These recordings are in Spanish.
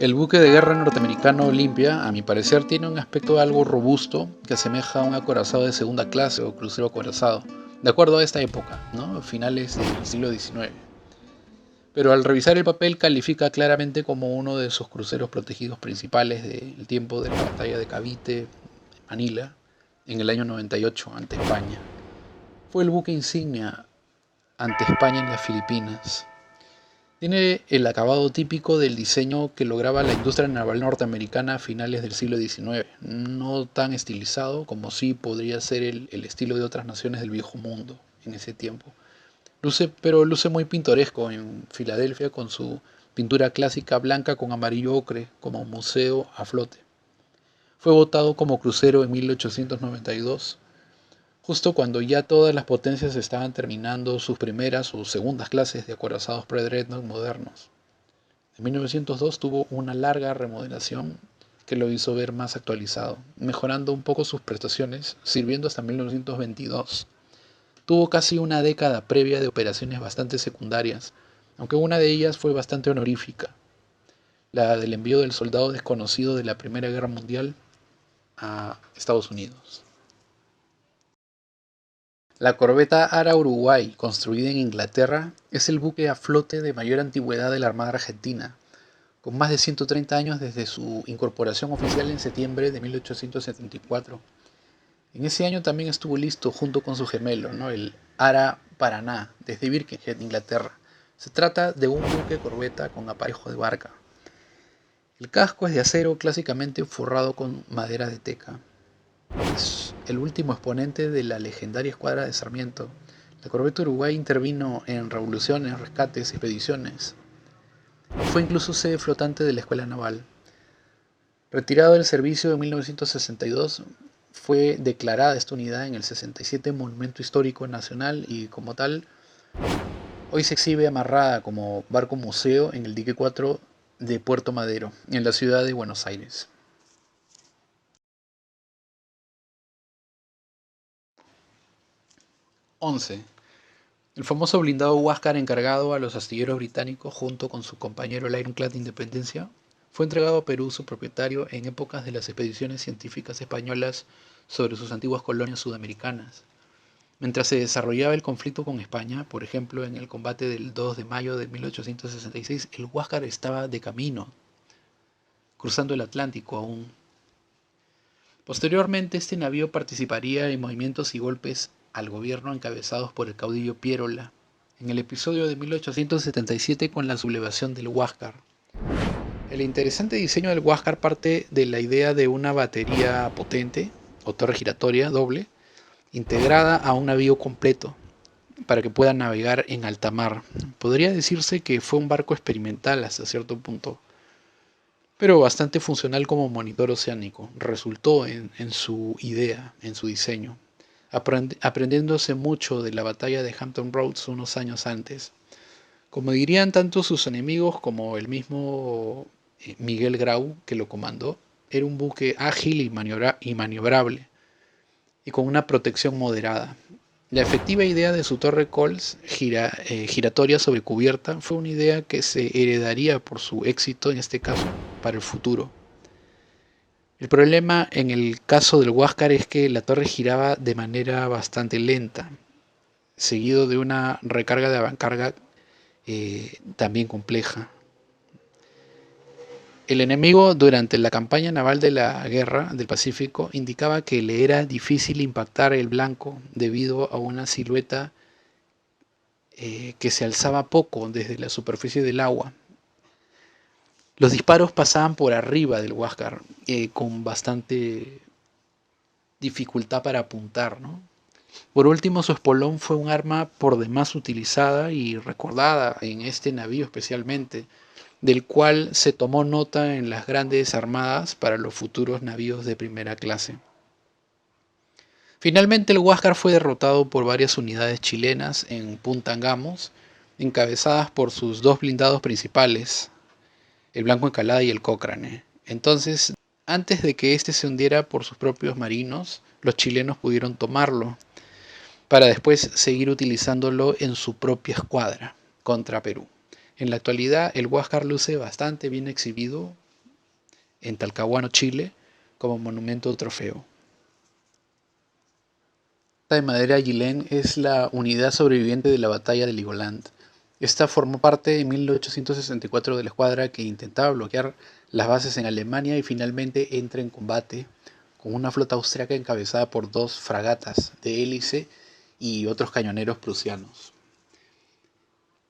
El buque de guerra norteamericano Olympia, a mi parecer, tiene un aspecto algo robusto que asemeja a un acorazado de segunda clase o crucero acorazado, de acuerdo a esta época, ¿no? Finales del siglo XIX. Pero al revisar el papel califica claramente como uno de sus cruceros protegidos principales del tiempo de la batalla de Cavite, Manila, en el año 98 ante España. Fue el buque insignia ante España en las Filipinas. Tiene el acabado típico del diseño que lograba la industria naval norteamericana a finales del siglo XIX, no tan estilizado como sí podría ser el estilo de otras naciones del viejo mundo en ese tiempo. Pero luce muy pintoresco en Filadelfia con su pintura clásica blanca con amarillo ocre como museo a flote. Fue votado como crucero en 1892, justo cuando ya todas las potencias estaban terminando sus primeras o segundas clases de acorazados pre-dreadnought modernos. En 1902 tuvo una larga remodelación que lo hizo ver más actualizado, mejorando un poco sus prestaciones, sirviendo hasta 1922. Tuvo casi una década previa de operaciones bastante secundarias, aunque una de ellas fue bastante honorífica, la del envío del soldado desconocido de la Primera Guerra Mundial a Estados Unidos. La corbeta Ara Uruguay, construida en Inglaterra, es el buque a flote de mayor antigüedad de la Armada Argentina, con más de 130 años desde su incorporación oficial en septiembre de 1874. En ese año también estuvo listo junto con su gemelo, ¿no? El Ara Paraná, desde Birkenhead, Inglaterra. Se trata de un buque corbeta con aparejo de barca. El casco es de acero clásicamente forrado con madera de teca. Es el último exponente de la legendaria escuadra de Sarmiento. La corbeta Uruguay intervino en revoluciones, rescates, expediciones. Fue incluso sede flotante de la Escuela Naval. Retirado del servicio en 1962, fue declarada esta unidad en el 67 Monumento Histórico Nacional y como tal, hoy se exhibe amarrada como barco museo en el dique 4 de Puerto Madero, en la ciudad de Buenos Aires. 11. El famoso blindado Huáscar encargado a los astilleros británicos junto con su compañero el Ironclad Independencia fue entregado a Perú, su propietario, en épocas de las expediciones científicas españolas sobre sus antiguas colonias sudamericanas. Mientras se desarrollaba el conflicto con España, por ejemplo, en el combate del 2 de mayo de 1866, el Huáscar estaba de camino, cruzando el Atlántico aún. Posteriormente, este navío participaría en movimientos y golpes al gobierno encabezados por el caudillo Pierola, en el episodio de 1877 con la sublevación del Huáscar. El interesante diseño del Huáscar parte de la idea de una batería potente, o torre giratoria doble, integrada a un navío completo, para que pueda navegar en alta mar. Podría decirse que fue un barco experimental hasta cierto punto, pero bastante funcional como monitor oceánico. Resultó en su idea, en su diseño, aprendiéndose mucho de la batalla de Hampton Roads unos años antes. Como dirían tanto sus enemigos como el mismo Miguel Grau, que lo comandó, era un buque ágil y maniobrable, y con una protección moderada. La efectiva idea de su torre Coles giratoria sobre cubierta fue una idea que se heredaría por su éxito en este caso para el futuro. El problema en el caso del Huáscar es que la torre giraba de manera bastante lenta, seguido de una recarga de avancarga también compleja. El enemigo durante la campaña naval de la Guerra del Pacífico indicaba que le era difícil impactar el blanco debido a una silueta que se alzaba poco desde la superficie del agua. Los disparos pasaban por arriba del Huáscar con bastante dificultad para apuntar, ¿no? Por último, su espolón fue un arma por demás utilizada y recordada en este navío especialmente, del cual se tomó nota en las grandes armadas para los futuros navíos de primera clase. Finalmente el Huáscar fue derrotado por varias unidades chilenas en Punta Angamos, encabezadas por sus dos blindados principales, el Blanco Encalada y el Cochrane. Entonces, antes de que este se hundiera por sus propios marinos, los chilenos pudieron tomarlo, para después seguir utilizándolo en su propia escuadra contra Perú. En la actualidad el Huáscar luce bastante bien exhibido en Talcahuano, Chile, como monumento trofeo. La de madera Guilén es la unidad sobreviviente de la batalla de Legoland. Esta formó parte en 1864 de la escuadra que intentaba bloquear las bases en Alemania y finalmente entra en combate con una flota austriaca encabezada por 2 fragatas de hélice y otros cañoneros prusianos.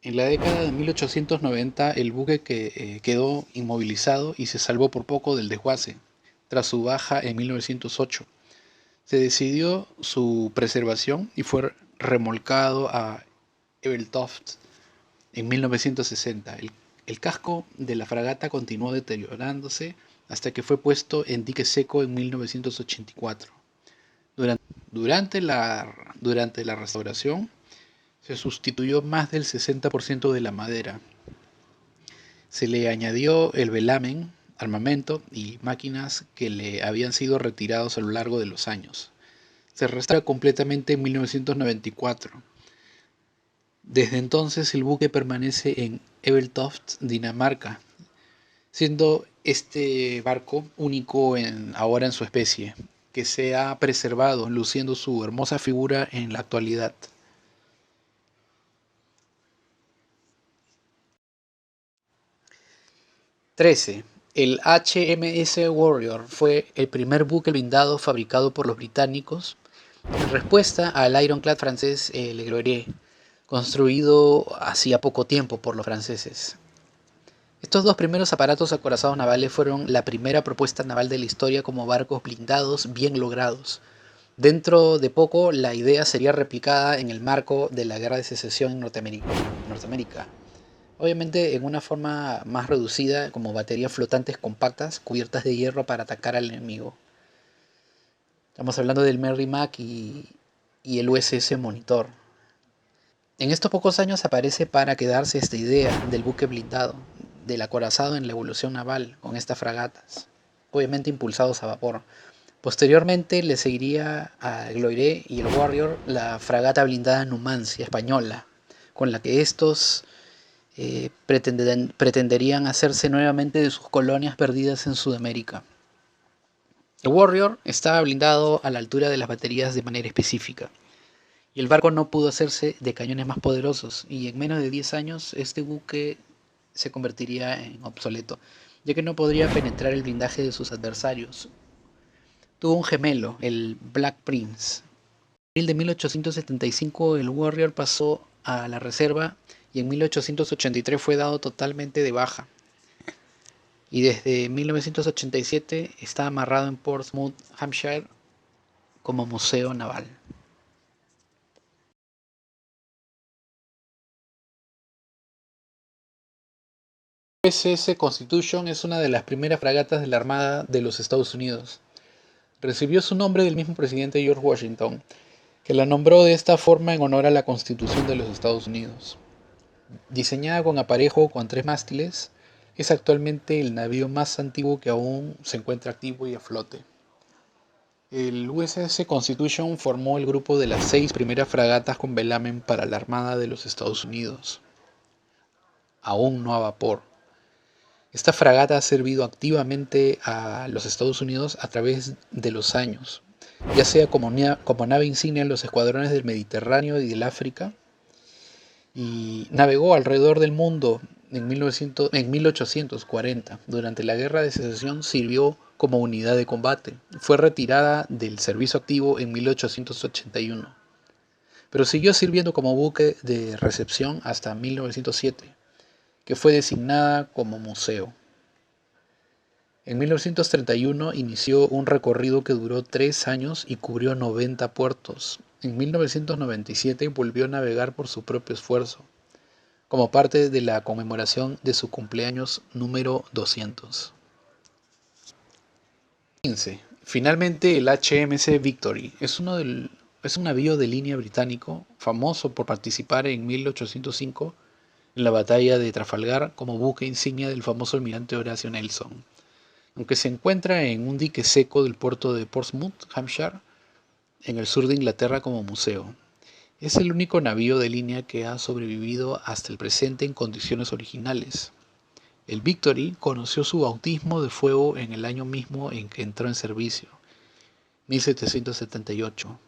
En la década de 1890 el buque quedó inmovilizado y se salvó por poco del desguace, tras su baja en 1908. Se decidió su preservación y fue remolcado a Ebeltoft en 1960. El casco de la fragata continuó deteriorándose hasta que fue puesto en dique seco en 1984. Durante la restauración se sustituyó más del 60% de la madera. Se le añadió el velamen, armamento y máquinas que le habían sido retirados a lo largo de los años. Se restaura completamente en 1994. Desde entonces el buque permanece en Ebeltoft, Dinamarca, siendo este barco único ahora en su especie, que se ha preservado, luciendo su hermosa figura en la actualidad. 13. El HMS Warrior fue el primer buque blindado fabricado por los británicos en respuesta al ironclad francés Le Gloire, construido hacía poco tiempo por los franceses. Estos 2 primeros aparatos acorazados navales fueron la primera propuesta naval de la historia como barcos blindados bien logrados. Dentro de poco la idea sería replicada en el marco de la Guerra de Secesión en Norteamérica. Obviamente en una forma más reducida, como baterías flotantes compactas cubiertas de hierro para atacar al enemigo. Estamos hablando del Merrimack y el USS Monitor. En estos pocos años aparece para quedarse esta idea del buque blindado, del acorazado en la evolución naval con estas fragatas, obviamente impulsados a vapor. Posteriormente le seguiría a Gloire y el Warrior la fragata blindada Numancia española, con la que estos pretenderían hacerse nuevamente de sus colonias perdidas en Sudamérica. El Warrior estaba blindado a la altura de las baterías de manera específica, y el barco no pudo hacerse de cañones más poderosos, y en menos de 10 años este buque se convertiría en obsoleto, ya que no podría penetrar el blindaje de sus adversarios. Tuvo un gemelo, el Black Prince. En abril de 1875 el Warrior pasó a la reserva y en 1883 fue dado totalmente de baja. Y desde 1987 está amarrado en Portsmouth, Hampshire, como museo naval. USS Constitution es una de las primeras fragatas de la Armada de los Estados Unidos. Recibió su nombre del mismo presidente George Washington, que la nombró de esta forma en honor a la Constitución de los Estados Unidos. Diseñada con aparejo con 3 mástiles, es actualmente el navío más antiguo que aún se encuentra activo y a flote. El USS Constitution formó el grupo de las 6 primeras fragatas con velamen para la Armada de los Estados Unidos, aún no a vapor. Esta fragata ha servido activamente a los Estados Unidos a través de los años, ya sea como nave insignia en los escuadrones del Mediterráneo y del África, y navegó alrededor del mundo en 1840. Durante la Guerra de Secesión sirvió como unidad de combate. Fue retirada del servicio activo en 1881, pero siguió sirviendo como buque de recepción hasta 1907, que fue designada como museo. En 1931 inició un recorrido que duró 3 años y cubrió 90 puertos. En 1997 volvió a navegar por su propio esfuerzo, como parte de la conmemoración de su cumpleaños número 200. 15. Finalmente el HMS Victory es un navío de línea británico famoso por participar en 1805 en la batalla de Trafalgar como buque insignia del famoso almirante Horatio Nelson. Aunque se encuentra en un dique seco del puerto de Portsmouth, Hampshire, en el sur de Inglaterra como museo. Es el único navío de línea que ha sobrevivido hasta el presente en condiciones originales. El Victory conoció su bautismo de fuego en el año mismo en que entró en servicio, 1778,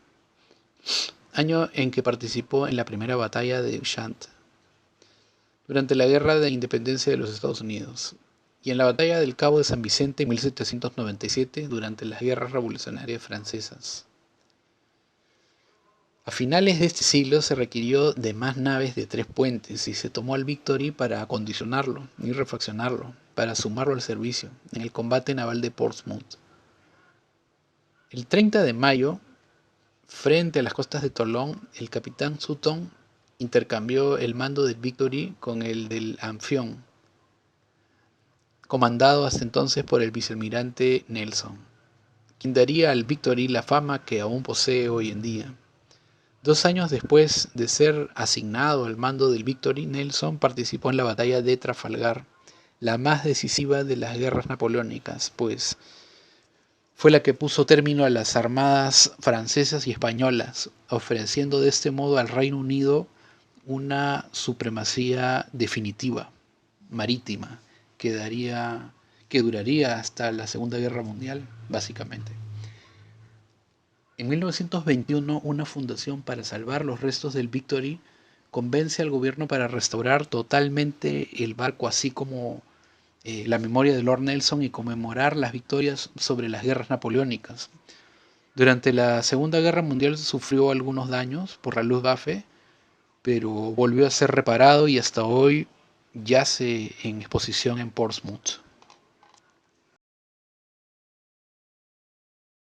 año en que participó en la primera batalla de Ushant, durante la Guerra de Independencia de los Estados Unidos, y en la batalla del Cabo de San Vicente en 1797 durante las Guerras Revolucionarias Francesas. A finales de este siglo se requirió de más naves de 3 puentes y se tomó al Victory para acondicionarlo y refaccionarlo, para sumarlo al servicio en el combate naval de Portsmouth. El 30 de mayo, frente a las costas de Toulon, el capitán Sutton intercambió el mando del Victory con el del Amphion, comandado hasta entonces por el vicealmirante Nelson, quien daría al Victory la fama que aún posee hoy en día. 2 años después de ser asignado al mando del Victory, Nelson participó en la batalla de Trafalgar, la más decisiva de las guerras napoleónicas, pues fue la que puso término a las armadas francesas y españolas, ofreciendo de este modo al Reino Unido una supremacía definitiva, marítima, que duraría hasta la Segunda Guerra Mundial, básicamente. En 1921, una fundación para salvar los restos del Victory convence al gobierno para restaurar totalmente el barco, así como la memoria de Lord Nelson y conmemorar las victorias sobre las guerras napoleónicas. Durante la Segunda Guerra Mundial sufrió algunos daños por la Luftwaffe, pero volvió a ser reparado y hasta hoy yace en exposición en Portsmouth.